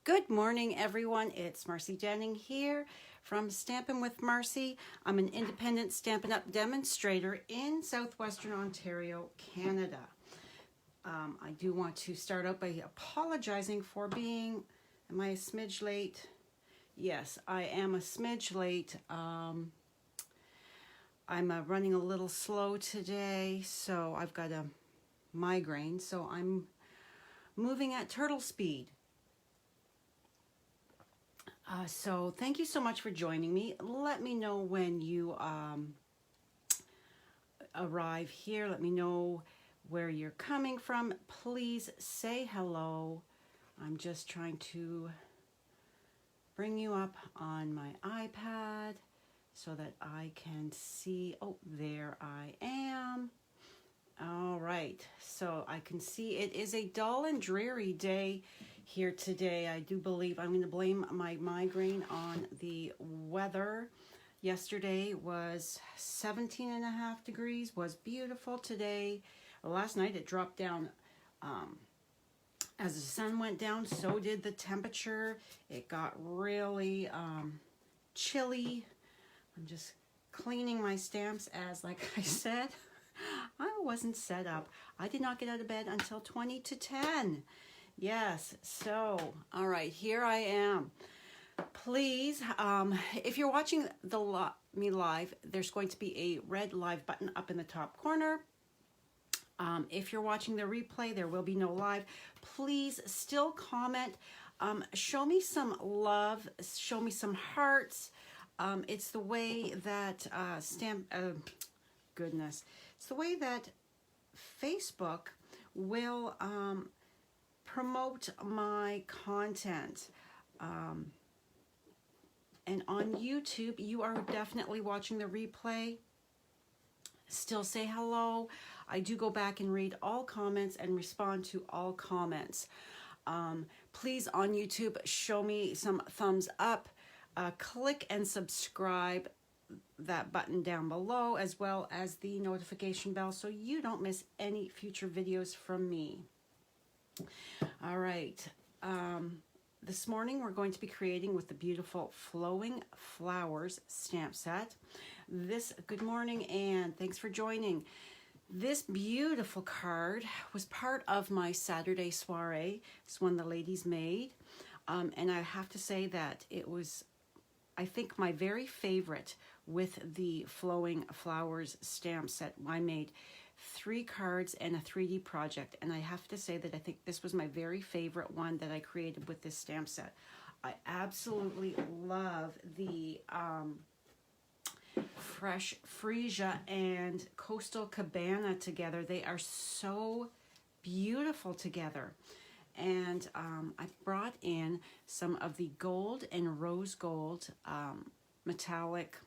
Good morning, everyone. It's Marcy Jennings here from Stampin' with Marcy. I'm an independent Stampin' Up! Demonstrator in Southwestern Ontario, Canada. I do want to start out by apologizing for being, am I a smidge late? Yes, I am a smidge late. I'm running a little slow today, so I've got a migraine, so I'm moving at turtle speed. So thank you so much for joining me. Let me know when you arrive here. Let me know where you're coming from. Please say hello. I'm just trying to bring you up on my iPad so that I can see. Oh, there I am. All right, so I can see it is a dull and dreary day here today. I do believe I'm going to blame my migraine on the weather. Yesterday was 17.5 degrees, was beautiful today. Last night it dropped down. As the sun went down, so did the temperature. It got really chilly. I'm just cleaning my stamps as, like I said, I wasn't set up. I did not get out of bed until 20 to 10. Yes, so, all right, here I am. Please, if you're watching me live, there's going to be a red live button up in the top corner. If you're watching the replay, there will be no live. Please still comment. Show me some love. Show me some hearts. It's the way that it's the way that Facebook will promote my content. And on YouTube, you are definitely watching the replay. Still say hello. I do go back and read all comments and respond to all comments. Please, on YouTube, show me some thumbs up. Click and subscribe, that button down below, as well as the notification bell so you don't miss any future videos from me. All right. This morning we're going to be creating with the beautiful Flowing Flowers stamp set. Good morning and thanks for joining. This beautiful card was part of my Saturday soiree. It's one the ladies made. And I have to say that it was, I think, my very favorite with the Flowing Flowers stamp set. I made 3 cards and a 3D project, and I have to say that I think this was my very favorite one that I created with this stamp set. I absolutely love the Fresh Freesia and Coastal Cabana together. They are so beautiful together. And I brought in some of the gold and rose gold metallic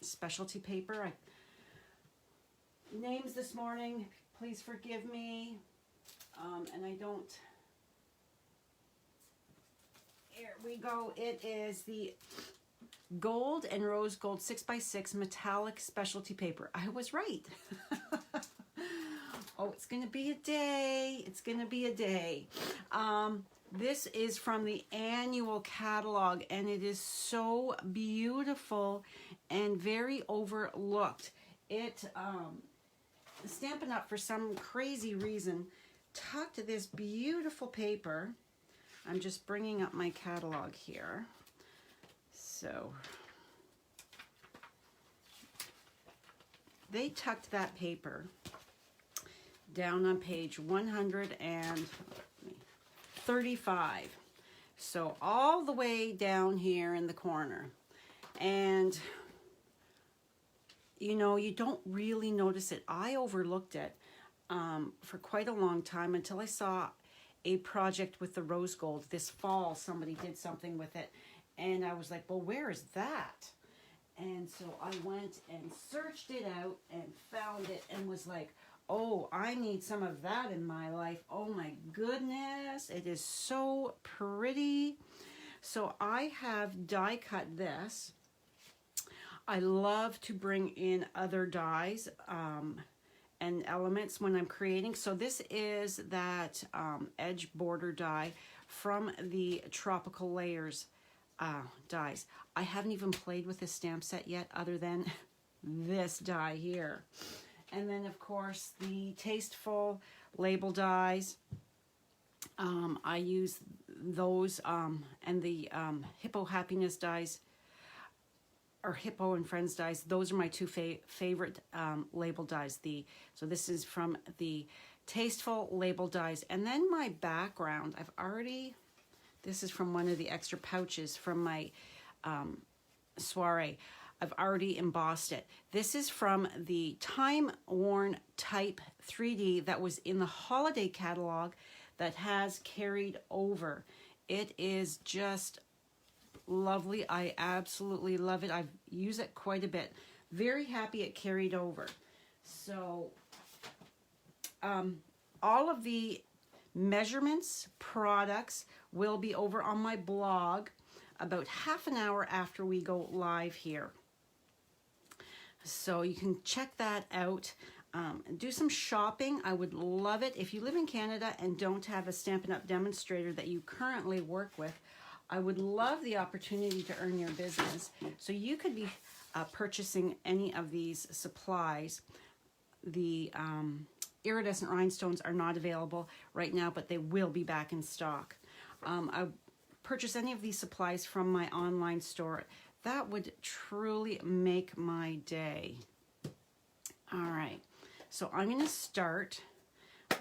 specialty paper. Names this morning, please forgive me. And I don't. Here we go. It is the gold and rose gold 6x6 metallic specialty paper. I was right. Oh, it's going to be a day. It's going to be a day. This is from the annual catalog, and it is so beautiful and very overlooked. Stampin' Up! For some crazy reason, tucked this beautiful paper. I'm just bringing up my catalog here. So they tucked that paper down on page 135. So all the way down here in the corner. And you know, you don't really notice it. I overlooked it for quite a long time until I saw a project with the rose gold. This fall, somebody did something with it. And I was like, well, where is that? And so I went and searched it out and found it and was like, oh, I need some of that in my life. Oh my goodness, it is so pretty. So I have die cut this. I love to bring in other dies and elements when I'm creating. So this is that edge border die from the Tropical Layers dies. I haven't even played with this stamp set yet other than this die here. And then, of course, the Tasteful label dies. I use those and the Hippo Happiness dies, or Hippo and Friends dies. Those are my two favorite label dies. So this is from the Tasteful label dies. And then my background, this is from one of the extra pouches from my soiree. I've already embossed it. This is from the Time Worn Type 3D that was in the holiday catalog that has carried over. It is just lovely. I absolutely love it. I've used it quite a bit. Very happy it carried over. So all of the measurements, products will be over on my blog about half an hour after we go live here. So you can check that out. Do some shopping. I would love it. If you live in Canada and don't have a Stampin' Up! Demonstrator that you currently work with, I would love the opportunity to earn your business. So you could be purchasing any of these supplies. The iridescent rhinestones are not available right now, but they will be back in stock. I purchase any of these supplies from my online store. That would truly make my day. All right, so I'm going to start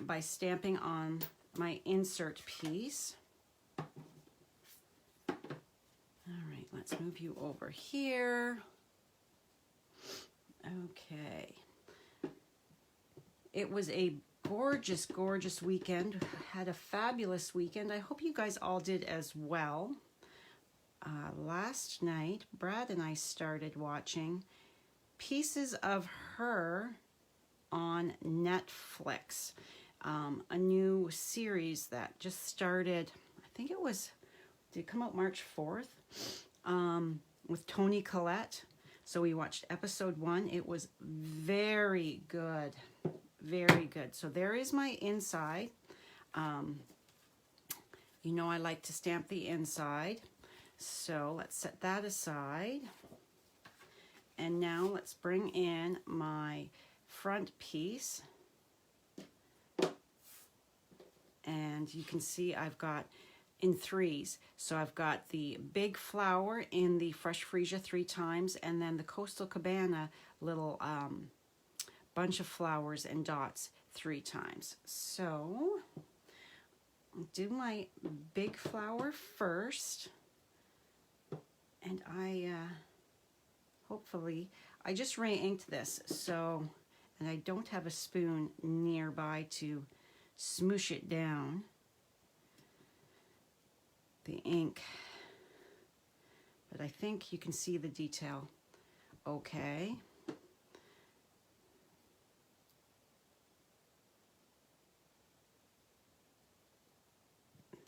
by stamping on my insert piece. All right, let's move you over here. Okay. It was a gorgeous, gorgeous weekend. Had a fabulous weekend. I hope you guys all did as well. Last night, Brad and I started watching Pieces of Her on Netflix. A new series that just started, I think it was, did it come out March 4th? With Toni Collette. So we watched episode 1. It was very good. Very good. So there is my inside. You know I like to stamp the inside. So let's set that aside. And now let's bring in my front piece. And you can see I've got in 3s. So I've got the big flower in the Fresh Freesia 3 times, and then the Coastal Cabana little bunch of flowers and dots 3 times. So I'll do my big flower first. And hopefully, I just re-inked this, so, and I don't have a spoon nearby to smoosh it down, the ink, but I think you can see the detail okay.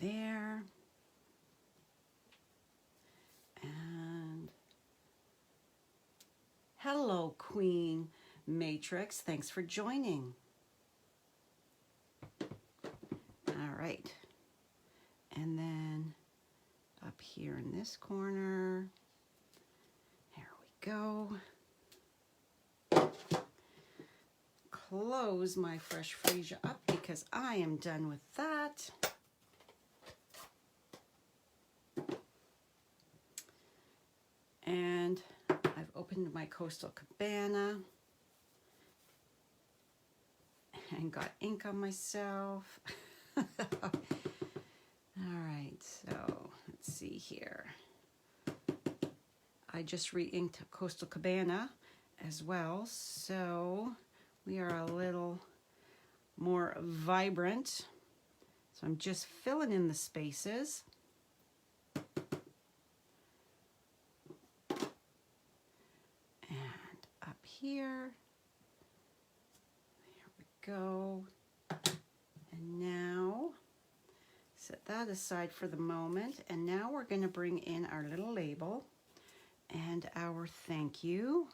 There. And hello, Queen Matrix. Thanks for joining. All right. And then up here in this corner, there we go. Close my Fresh Freesia up because I am done with that. And I've opened my Coastal Cabana and got ink on myself. All right, so let's see here. I just re-inked Coastal Cabana as well, so we are a little more vibrant. So I'm just filling in the spaces. Here we go. And now set that aside for the moment. And now we're going to bring in our little label and our thank you.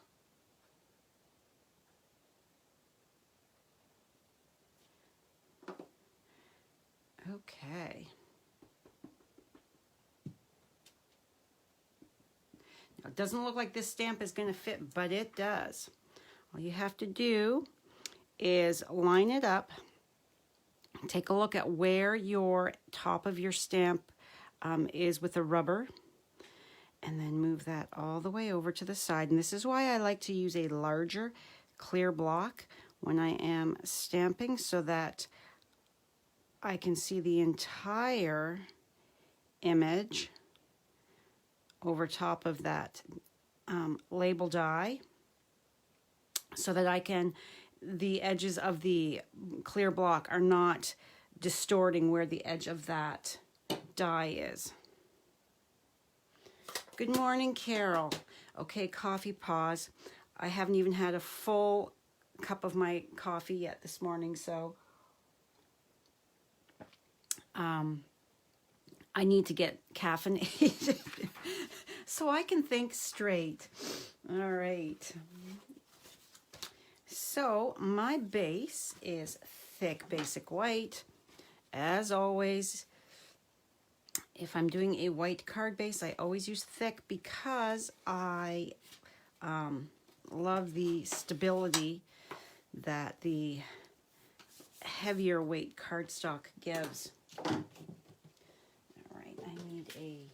Okay. It doesn't look like this stamp is going to fit, but it does. All you have to do is line it up. Take a look at where your top of your stamp is with the rubber, and then move that all the way over to the side. And this is why I like to use a larger clear block when I am stamping, so that I can see the entire image over top of that label die, so that I can, the edges of the clear block are not distorting where the edge of that die is. Good morning, Carol. Okay, coffee pause. I haven't even had a full cup of my coffee yet this morning, so I need to get caffeinated so I can think straight. All right. So my base is thick basic white. As always, if I'm doing a white card base, I always use thick because I love the stability that the heavier weight cardstock gives. All right, I need a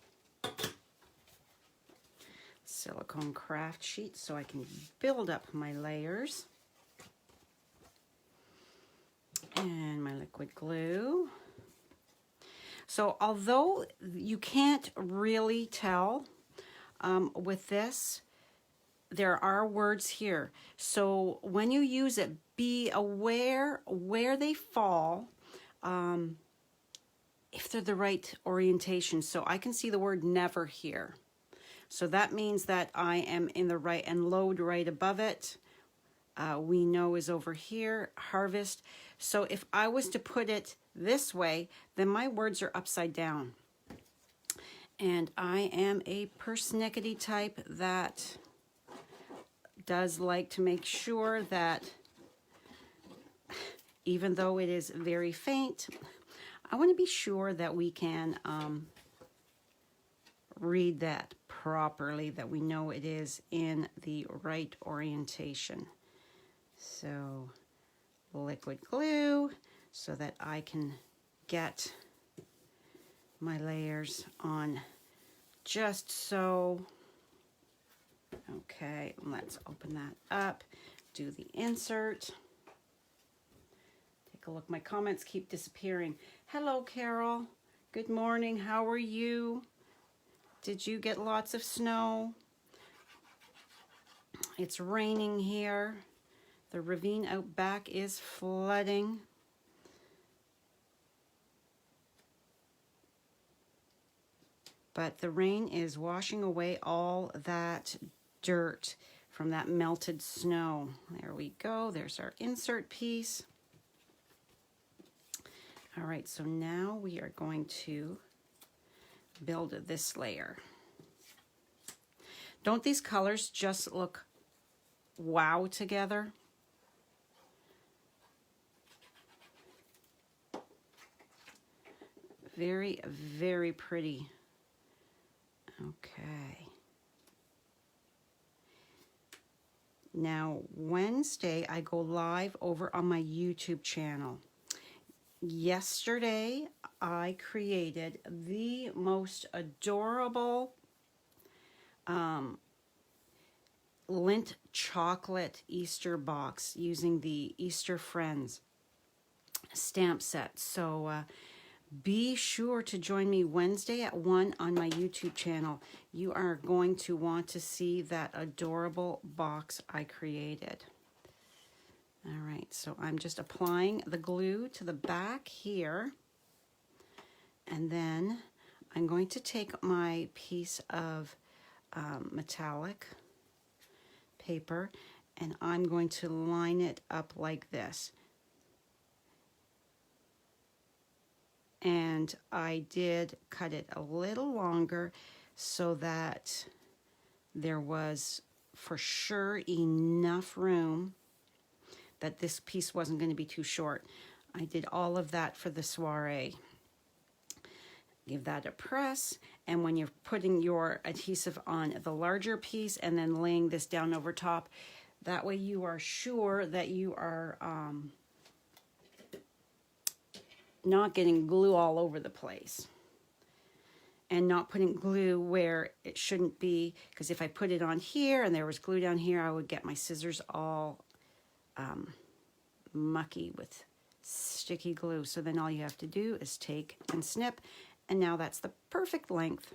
silicone craft sheet so I can build up my layers. And my liquid glue. So although you can't really tell with this, there are words here. So when you use it, be aware where they fall, if they're the right orientation. So I can see the word never here. So that means that I am in the right, and load right above it, we know is over here, harvest. So if I was to put it this way, then my words are upside down. And I am a persnickety type that does like to make sure that even though it is very faint, I want to be sure that we can read that properly, that we know it is in the right orientation. So liquid glue so that I can get my layers on just so. Okay, let's open that up, do the insert. Take a look, my comments keep disappearing. Hello, Carol. Good morning, how are you? Did you get lots of snow? It's raining here. The ravine out back is flooding. But the rain is washing away all that dirt from that melted snow. There we go. There's our insert piece. All right, so now we are going to build this layer. Don't these colors just look wow together? Very, very pretty. Okay. Now, Wednesday, I go live over on my YouTube channel. Yesterday, I created the most adorable Lindt chocolate Easter box using the Easter Friends stamp set. So be sure to join me Wednesday at 1 on my YouTube channel. You are going to want to see that adorable box I created. All right, so I'm just applying the glue to the back here. And then I'm going to take my piece of metallic paper and I'm going to line it up like this. And I did cut it a little longer so that there was for sure enough room that this piece wasn't going to be too short. I did all of that for the soiree. Give that a press, and when you're putting your adhesive on the larger piece and then laying this down over top, that way you are sure that you are not getting glue all over the place and not putting glue where it shouldn't be, because if I put it on here and there was glue down here, I would get my scissors all mucky with sticky glue. So then all you have to do is take and snip, and now that's the perfect length.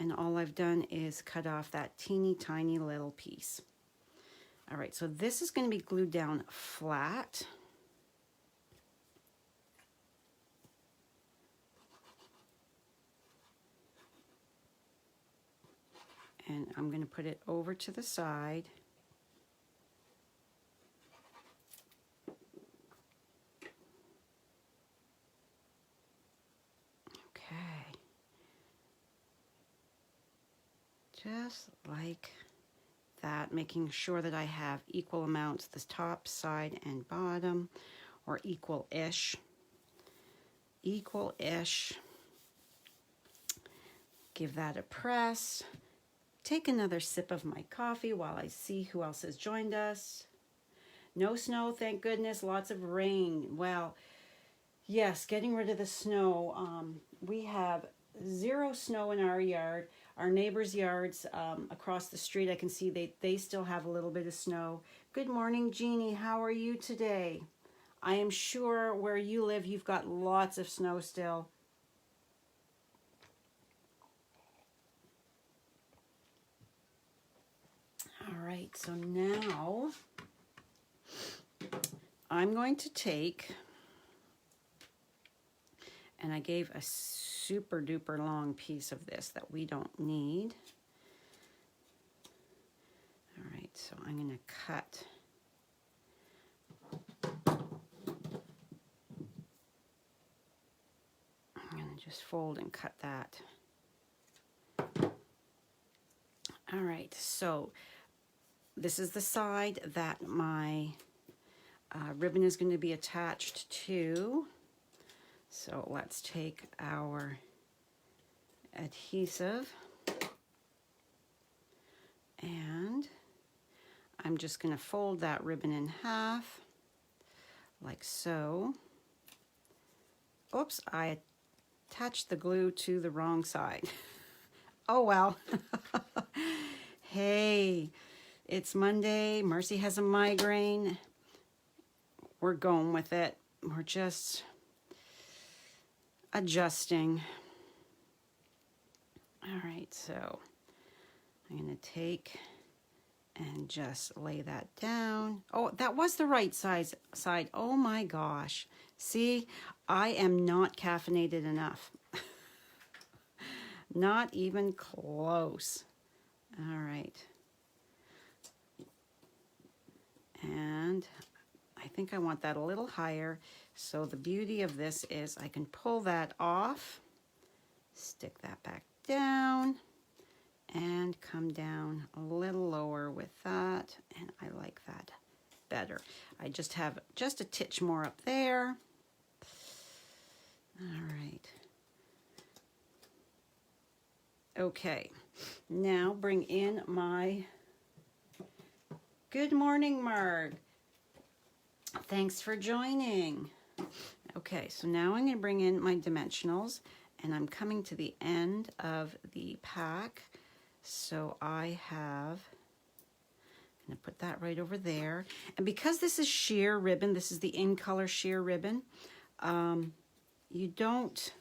And all I've done is cut off that teeny tiny little piece. All right, so this is going to be glued down flat. And I'm going to put it over to the side. Just like that, making sure that I have equal amounts, the top, side, and bottom, or equal-ish. Equal-ish. Give that a press. Take another sip of my coffee while I see who else has joined us. No snow, thank goodness. Lots of rain. Well, yes, getting rid of the snow. We have 0 snow in our yard. Our neighbors' yards across the street, I can see they still have a little bit of snow. Good morning, Jeannie. How are you today? I am sure where you live, you've got lots of snow still. All right, so now I'm going to take, and I gave a super duper long piece of this that we don't need. All right, so I'm going to cut. I'm going to just fold and cut that. All right, so this is the side that my ribbon is going to be attached to. So let's take our adhesive, and I'm just going to fold that ribbon in half, like so. Oops, I attached the glue to the wrong side. Oh well. Hey, it's Monday. Marcy has a migraine. We're going with it. We're just adjusting. All right, so I'm going to take and just lay that down. Oh, that was the right side. Oh my gosh. See, I am not caffeinated enough. Not even close. All right. And I think I want that a little higher. So the beauty of this is I can pull that off, stick that back down, and come down a little lower with that. And I like that better. I just have just a titch more up there. All right. Okay, now bring in my, good morning, Marg. Thanks for joining. Okay, so now I'm going to bring in my dimensionals, and I'm coming to the end of the pack. So I have, I'm going to put that right over there. And because this is sheer ribbon, this is the In Color sheer ribbon, you don't,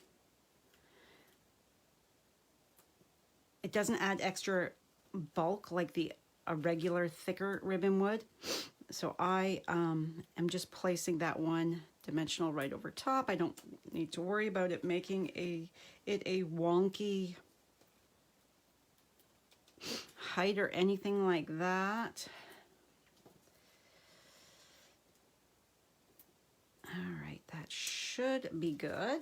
it doesn't add extra bulk like a regular thicker ribbon would. So I am just placing that one dimensional right over top. I don't need to worry about it making it a wonky height or anything like that. All right, that should be good.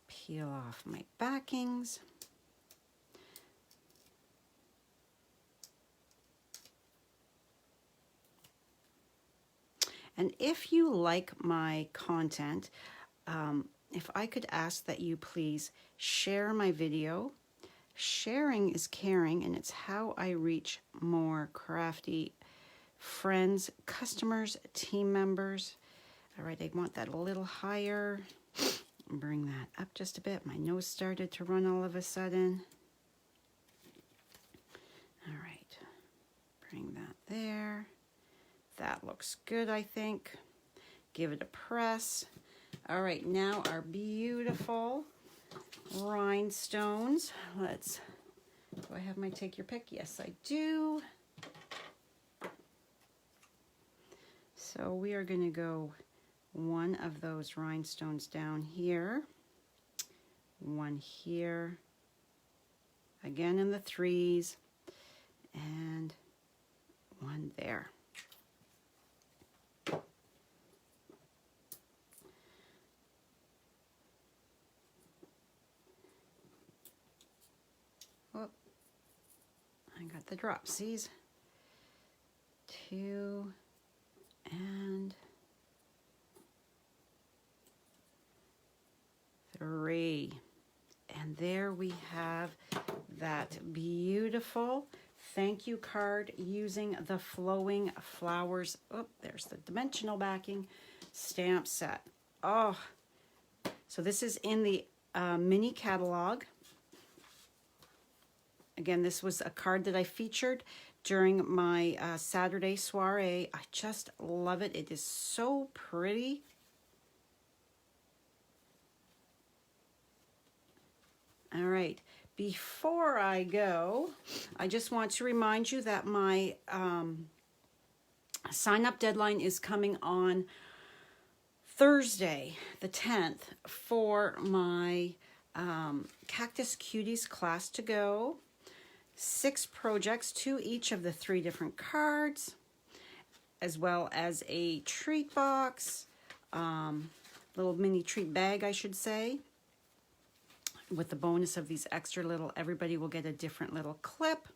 Peel off my backings. And if you like my content, if I could ask that you please share my video. Sharing is caring, and it's how I reach more crafty friends, customers, team members. All right, I want that a little higher. Bring that up just a bit. My nose started to run all of a sudden. All right, bring that there. That looks good, I think. Give it a press. All right, now our beautiful rhinestones. Do I have my take your pick? Yes, I do. So we are going to go one of those rhinestones down here, one here, again in the threes, and one there. Oh, I got the dropsies. 2 and 3. And there we have that beautiful thank you card using the flowing flowers. Oh, there's the dimensional backing stamp set. Oh, so this is in the mini catalog. Again, this was a card that I featured during my Saturday soiree. I just love it. It is so pretty. All right, before I go, I just want to remind you that my sign-up deadline is coming on Thursday, the 10th, for my Cactus Cuties class to go. 6 projects, 2 each of the 3 different cards, as well as a treat box, little mini treat bag, I should say, with the bonus of these extra little, everybody will get a different little clip.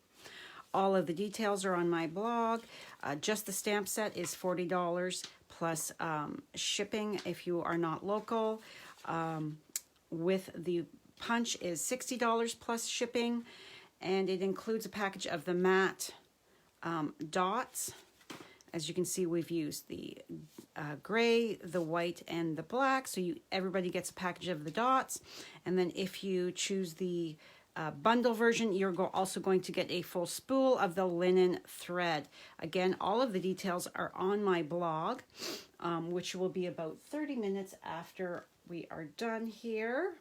All of the details are on my blog. Just the stamp set is $40 plus shipping if you are not local. With the punch is $60 plus shipping, and it includes a package of the matte dots. As you can see, we've used the gray, the white, and the black, so everybody gets a package of the dots. And then if you choose the bundle version, you're also going to get a full spool of the linen thread. Again, all of the details are on my blog, which will be about 30 minutes after we are done here.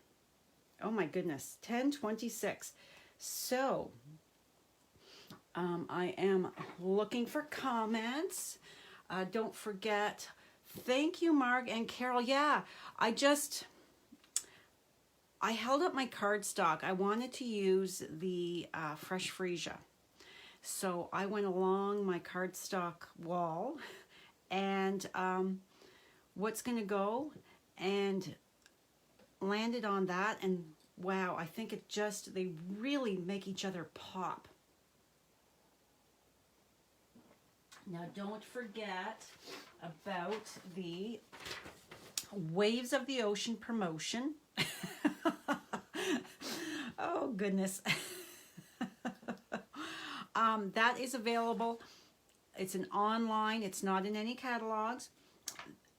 Oh my goodness, 10:26. So I am looking for comments. Don't forget, thank you, Marg and Carol. Yeah, I held up my cardstock. I wanted to use the Fresh Freesia. So I went along my cardstock wall and what's going to go and landed on that. And wow, I think they really make each other pop. Now, don't forget about the Waves of the Ocean promotion. Oh, goodness. That is available. It's an online. It's not in any catalogs.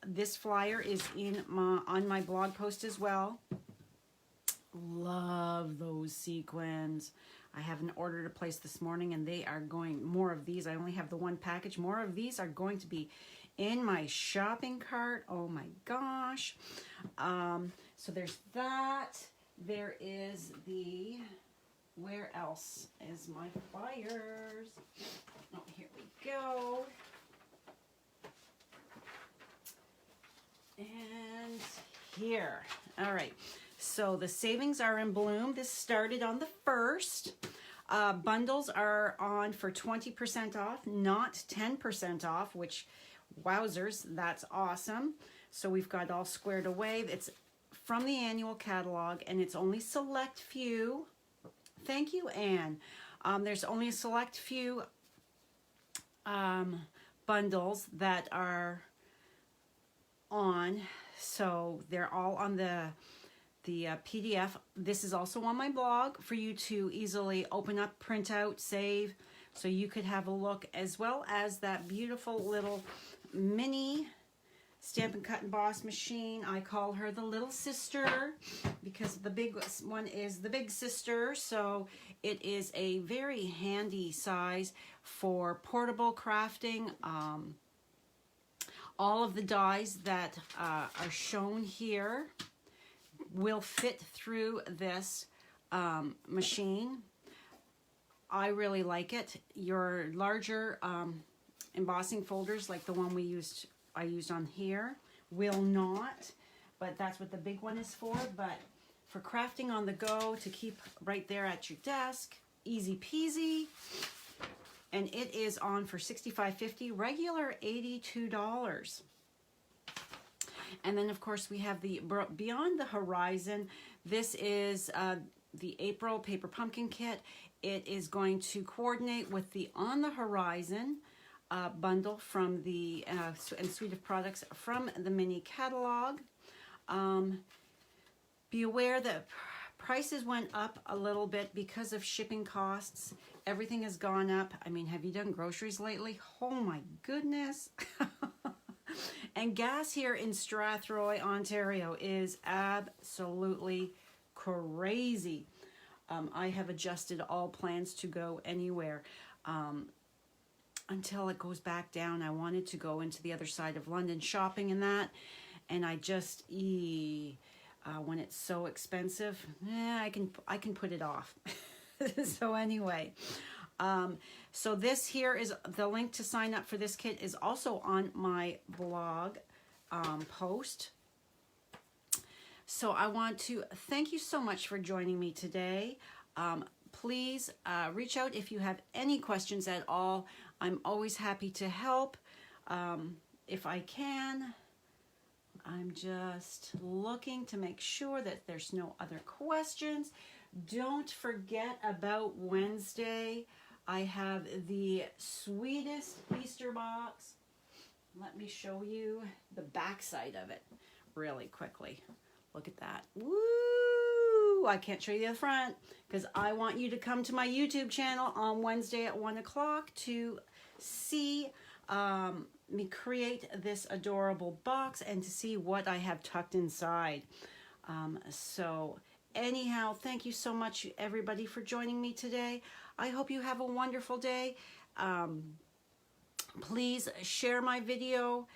This flyer is on my blog post as well. Love those sequins. I have an order to place this morning, and they are going, more of these. I only have the one package. More of these are going to be in my shopping cart. Oh my gosh. So there's that. There is where else is my flyers? Oh, here we go. And here. All right. So the savings are in bloom. This started on the 1st. Bundles are on for 20% off, not 10% off, which, wowzers, that's awesome. So we've got all squared away. It's from the annual catalog, and it's only select few. Thank you, Anne. There's only a select few bundles that are on. So they're all on the PDF. This is also on my blog for you to easily open up, print out, save, so you could have a look, as well as that beautiful little mini Stampin' Cut and Boss machine. I call her the little sister because the big one is the big sister. So it is a very handy size for portable crafting. All of the dies that are shown here will fit through this machine. I really like it. Your larger embossing folders, like the one I used on here, will not, but that's what the big one is for. But for crafting on the go, to keep right there at your desk, easy peasy. And it is on for $65.50, regular $82. And then of course we have the Beyond the Horizon. This is the April Paper Pumpkin Kit. It is going to coordinate with the On the Horizon bundle from the and suite of products from the mini catalog. Be aware that prices went up a little bit because of shipping costs. Everything has gone up. I mean, have you done groceries lately? Oh my goodness. And gas here in Strathroy, Ontario is absolutely crazy. I have adjusted all plans to go anywhere until it goes back down. I wanted to go into the other side of London shopping and that, and I just, when it's so expensive, I can put it off. So anyway, so this here is the link to sign up for this kit is also on my blog post. So I want to thank you so much for joining me today. Please reach out if you have any questions at all. I'm always happy to help if I can. I'm just looking to make sure that there's no other questions. Don't forget about Wednesday. I have the sweetest Easter box. Let me show you the back side of it really quickly. Look at that. Woo! I can't show you the front because I want you to come to my YouTube channel on Wednesday at 1 o'clock to see me create this adorable box and to see what I have tucked inside. So anyhow, thank you so much, everybody, for joining me today. I hope you have a wonderful day. Please share my video.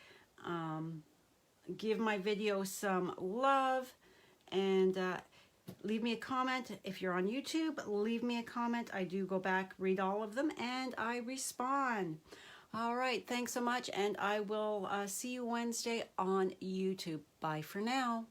Give my video some love, and leave me a comment. If you're on YouTube, leave me a comment. I do go back, read all of them, and I respond. All right, thanks so much, and I will see you Wednesday on YouTube. Bye for now.